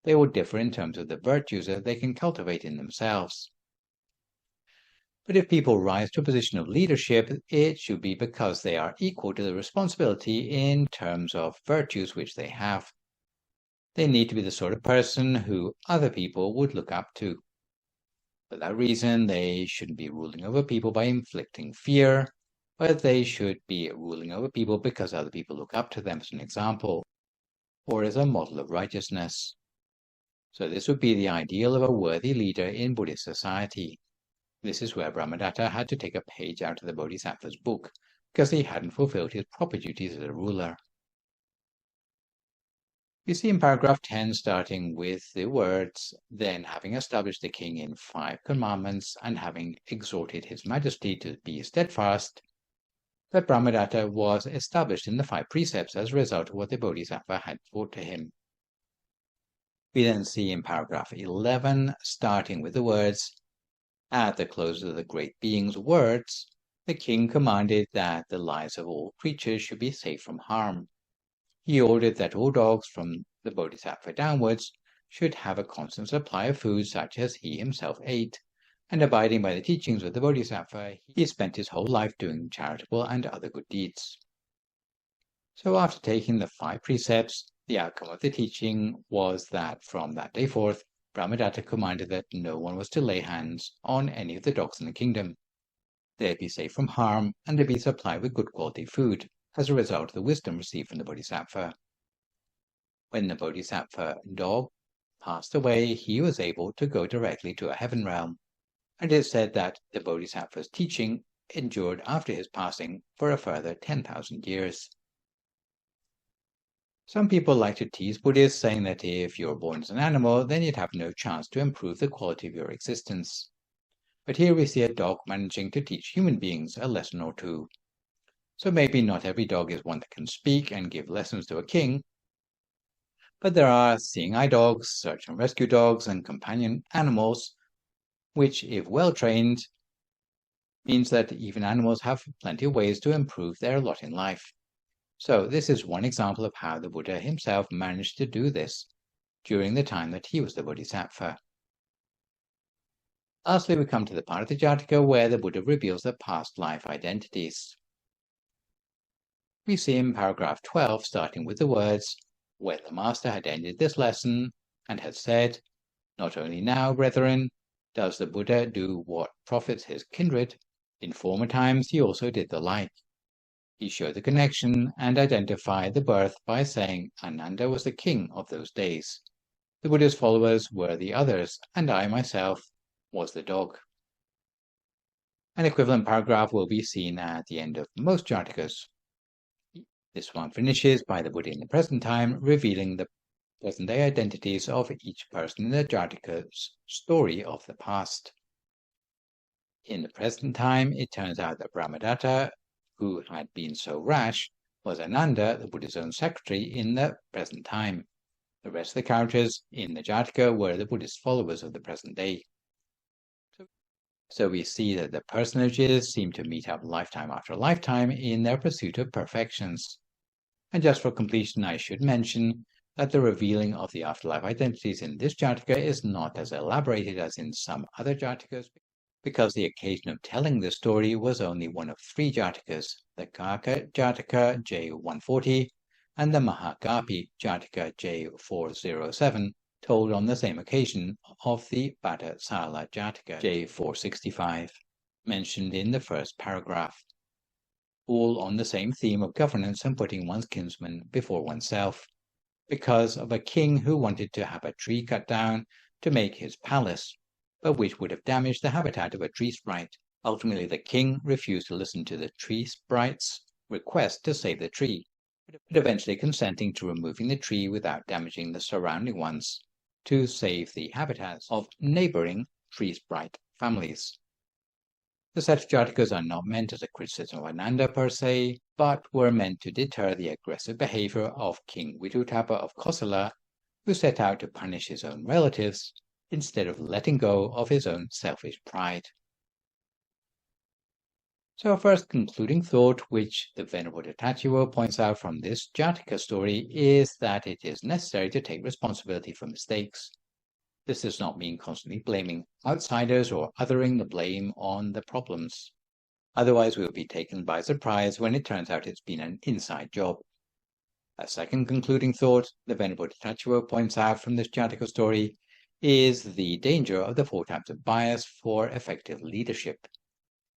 They will differ in terms of the virtues that they can cultivate in themselves. But if people rise to a position of leadership, it should be because they are equal to the responsibility in terms of virtues which they have. They need to be the sort of person who other people would look up to. For that reason, they shouldn't be ruling over people by inflicting fear, but they should be ruling over people because other people look up to them as an example. or as a model of righteousness. So this would be the ideal of a worthy leader in Buddhist society. This is where Brahmadatta had to take a page out of the Bodhisattva's book, because he hadn't fulfilled his proper duties as a ruler. We see in paragraph 10, starting with the words, "Then having established the king in 5 commandments, and having exhorted his majesty to be steadfast," that Brahmadatta was established in the 5 precepts as a result of what the Bodhisattva had taught to him. We then see in paragraph 11, starting with the words, "At the close of the great being's words, the king commanded that the lives of all creatures should be safe from harm. He ordered that all dogs from the Bodhisattva downwards should have a constant supply of food such as he himself ate, and abiding by the teachings of the Bodhisattva, he spent his whole life doing charitable and other good deeds." So after taking the 5 precepts, the outcome of the teaching was that from that day forth, Brahmadatta commanded that no one was to lay hands on any of the dogs in the kingdom. They'd be safe from harm, and they'd be supplied with good quality food, as a result of the wisdom received from the Bodhisattva. When the Bodhisattva dog passed away, he was able to go directly to a heaven realm, and it is said that the Bodhisattva's teaching endured after his passing for a further 10,000 years. Some people like to tease Buddhists, saying that if you're born as an animal, then you'd have no chance to improve the quality of your existence. But here we see a dog managing to teach human beings a lesson or two. So maybe not every dog is one that can speak and give lessons to a king, but there are seeing eye dogs, search and rescue dogs, and companion animals, which, if well trained, means that even animals have plenty of ways to improve their lot in life. So this is one example of how the Buddha himself managed to do this during the time that he was the Bodhisattva. Lastly, we come to the part of the Jataka where the Buddha reveals the past life identities. We see in paragraph 12, starting with the words, "When the master had ended this lesson and had said, 'Not only now, brethren, does the Buddha do what profits his kindred, in former times he also did the like. He showed the connection and identified the birth by saying Ananda was the king of those days. The Buddha's followers were the others, and I myself was the dog.'" An equivalent paragraph will be seen at the end of most Jatakas. This one finishes by the Buddha in the present time, revealing the present-day identities of each person in the Jataka's story of the past. In the present time, it turns out that Brahmadatta, who had been so rash, was Ananda, the Buddha's own secretary, in the present time. The rest of the characters in the Jataka were the Buddhist followers of the present day. So we see that the personages seem to meet up lifetime after lifetime in their pursuit of perfections. And just for completion, I should mention that the revealing of the afterlife identities in this Jataka is not as elaborated as in some other Jatakas, because the occasion of telling this story was only one of 3 Jatakas, the Kaka Jataka J140 and the Mahagapi Jataka J407, told on the same occasion of the Bhattasala Jataka J465, mentioned in the first paragraph, all on the same theme of governance and putting one's kinsman before oneself, because of a king who wanted to have a tree cut down to make his palace, but which would have damaged the habitat of a tree sprite. Ultimately, the king refused to listen to the tree sprite's request to save the tree, but eventually consenting to removing the tree without damaging the surrounding ones, to save the habitats of neighboring tree sprite families. The set of Jatakas are not meant as a criticism of Ananda per se, but were meant to deter the aggressive behavior of King Viduttappa of Kosala, who set out to punish his own relatives, instead of letting go of his own selfish pride. So our first concluding thought, which the Venerable Tatachiwo points out from this Jataka story, is that it is necessary to take responsibility for mistakes. This does not mean constantly blaming outsiders or othering the blame on the problems. Otherwise, we will be taken by surprise when it turns out it's been an inside job. A second concluding thought the Venerable Tatachiwo points out from this Jataka story is the danger of the 4 types of bias for effective leadership.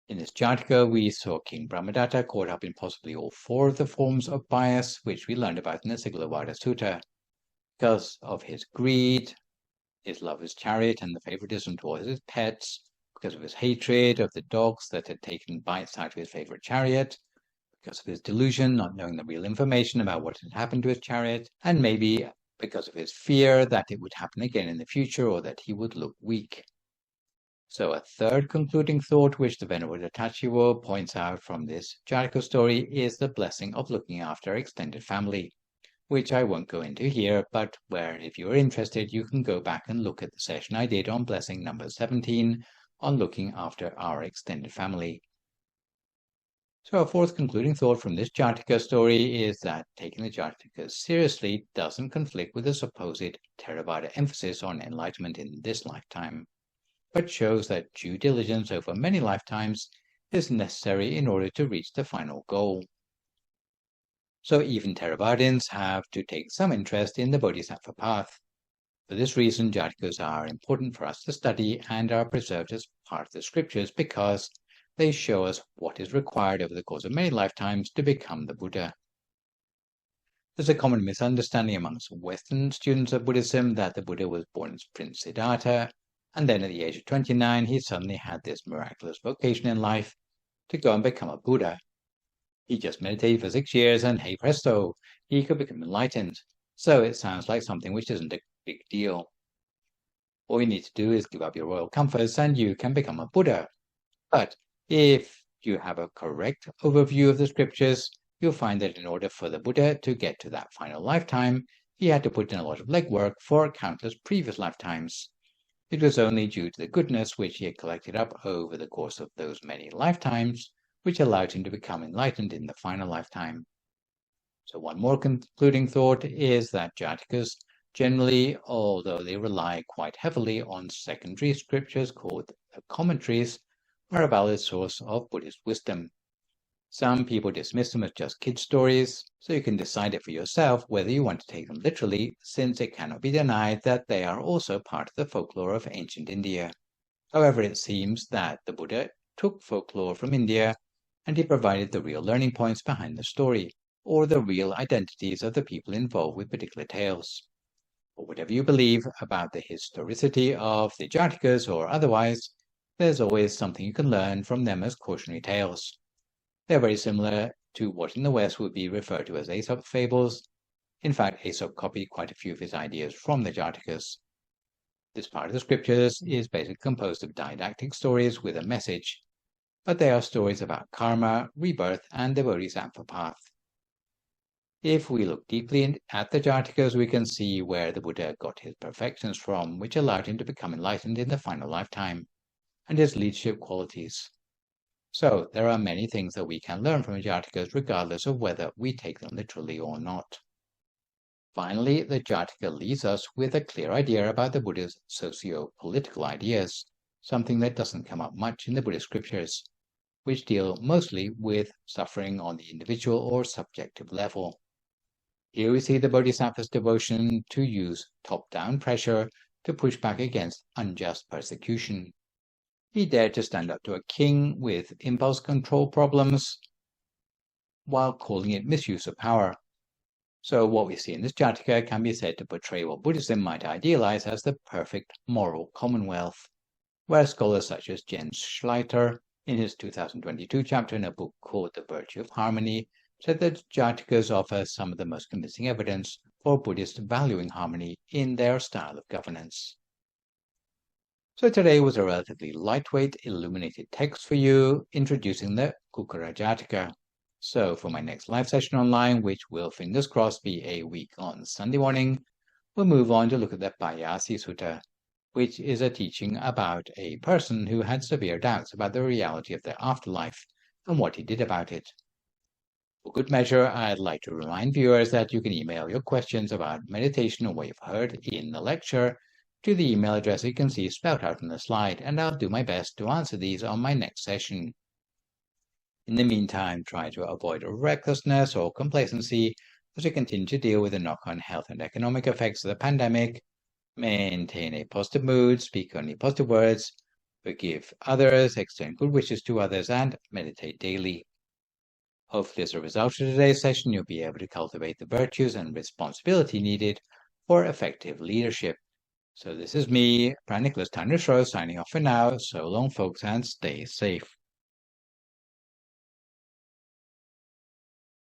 In this Jataka, we saw King Brahmadatta caught up in possibly all 4 of the forms of bias, which we learned about in the Sigalovada Sutta. because of his greed, his love of his chariot, and the favoritism towards his pets, because of his hatred of the dogs that had taken bites out of his favorite chariot, because of his delusion, not knowing the real information about what had happened to his chariot, and maybe because of his fear that it would happen again in the future or that he would look weak. So a third concluding thought which the Venerable Tachiwo points out from this Jataka story is the blessing of looking after extended family, which I won't go into here, but where, if you're interested, you can go back and look at the session I did on blessing number 17 on looking after our extended family. So our fourth concluding thought from this Jataka story is that taking the Jatakas seriously doesn't conflict with the supposed Theravada emphasis on enlightenment in this lifetime, but shows that due diligence over many lifetimes is necessary in order to reach the final goal. So even Theravadins have to take some interest in the Bodhisattva path. For this reason, Jatakas are important for us to study and are preserved as part of the scriptures because they show us what is required over the course of many lifetimes to become the Buddha. There's a common misunderstanding amongst Western students of Buddhism that the Buddha was born as Prince Siddhartha, and then at the age of 29, he suddenly had this miraculous vocation in life to go and become a Buddha. He just meditated for 6 years and hey presto, he could become enlightened. So it sounds like something which isn't a big deal. All you need to do is give up your royal comforts and you can become a Buddha. But if you have a correct overview of the scriptures, you'll find that in order for the Buddha to get to that final lifetime, he had to put in a lot of legwork for countless previous lifetimes. It was only due to the goodness which he had collected up over the course of those many lifetimes which allowed him to become enlightened in the final lifetime. So one more concluding thought is that Jatakas generally, although they rely quite heavily on secondary scriptures called commentaries, are a valid source of Buddhist wisdom. Some people dismiss them as just kid stories, so you can decide it for yourself whether you want to take them literally, since it cannot be denied that they are also part of the folklore of ancient India. However, it seems that the Buddha took folklore from India and he provided the real learning points behind the story, or the real identities of the people involved with particular tales. But whatever you believe about the historicity of the Jatakas or otherwise, there's always something you can learn from them as cautionary tales. They're very similar to what in the West would be referred to as Aesop's fables. In fact, Aesop copied quite a few of his ideas from the Jatakas. This part of the scriptures is basically composed of didactic stories with a message, but they are stories about karma, rebirth, and the Bodhisattva path. If we look deeply at the Jatakas, we can see where the Buddha got his perfections from, which allowed him to become enlightened in the final lifetime, and his leadership qualities. So there are many things that we can learn from the Jatakas regardless of whether we take them literally or not. Finally, the Jataka leaves us with a clear idea about the Buddha's socio-political ideas, something that doesn't come up much in the Buddhist scriptures, which deal mostly with suffering on the individual or subjective level. Here we see the Bodhisattva's devotion to use top-down pressure to push back against unjust persecution. He dared to stand up to a king with impulse control problems while calling it misuse of power. So what we see in this Jataka can be said to portray what Buddhism might idealize as the perfect moral commonwealth, where scholars such as Jens Schleiter, in his 2022 chapter in a book called The Virtue of Harmony, said that Jatakas offer some of the most convincing evidence for Buddhists valuing harmony in their style of governance. So today was a relatively lightweight, illuminated text for you, introducing the Kukkura Jataka. So for my next live session online, which will, fingers crossed, be a week on Sunday morning, we'll move on to look at the Payasi Sutta, which is a teaching about a person who had severe doubts about the reality of their afterlife and what he did about it. For good measure, I'd like to remind viewers that you can email your questions about meditation or what you've heard in the lecture to the email address you can see spelled out on the slide, and I'll do my best to answer these on my next session. In the meantime, try to avoid recklessness or complacency as we continue to deal with the knock-on health and economic effects of the pandemic. Maintain a positive mood, speak only positive words, forgive others, extend good wishes to others, and meditate daily. Hopefully, as a result of today's session, you'll be able to cultivate the virtues and responsibility needed for effective leadership. So this is me, Phra Nicholas Thanissaro, signing off for now. So long, folks, and stay safe.